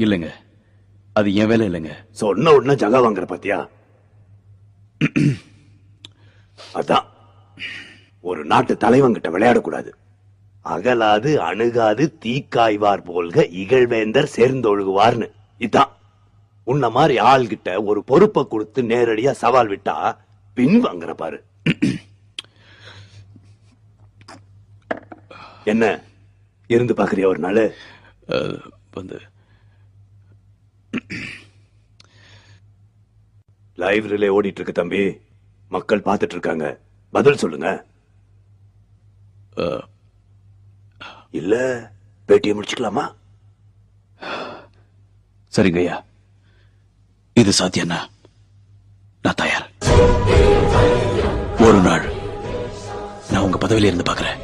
இல்லைங்க, அது என் வேலை இல்லைங்க. சொன்ன உடனே ஜகா வாங்குற பாத்தியா? அதான் ஒரு நாட்டு தலைவங்கிட்ட விளையாடக்கூடாது. அகலாது அணுகாது தீக்காய்வார் போல்க இகழ்வேந்தர் சேர்ந்தொழுகுவார்னு. இதான் உன்ன மாதிரி ஆள்கிட்ட ஒரு பொறுப்பை கொடுத்து நேரடியா சவால் விட்டா பின் வாங்குற பாரு. என்ன இருந்து பாக்குறிய ஒரு நாள்? வந்து லைவ் ரிலே ஓடிட்டு இருக்கு தம்பி, மக்கள் பார்த்துட்டு இருக்காங்க, பதில் சொல்லுங்க. இல்ல பேட்டியை முடிச்சுக்கலாமா? சரிங்க ஐயா, இது சாத்தியம்னா நான் தயார். ஒரு நாள் நான் உங்க பதவியில இருந்து பாக்குறேன்.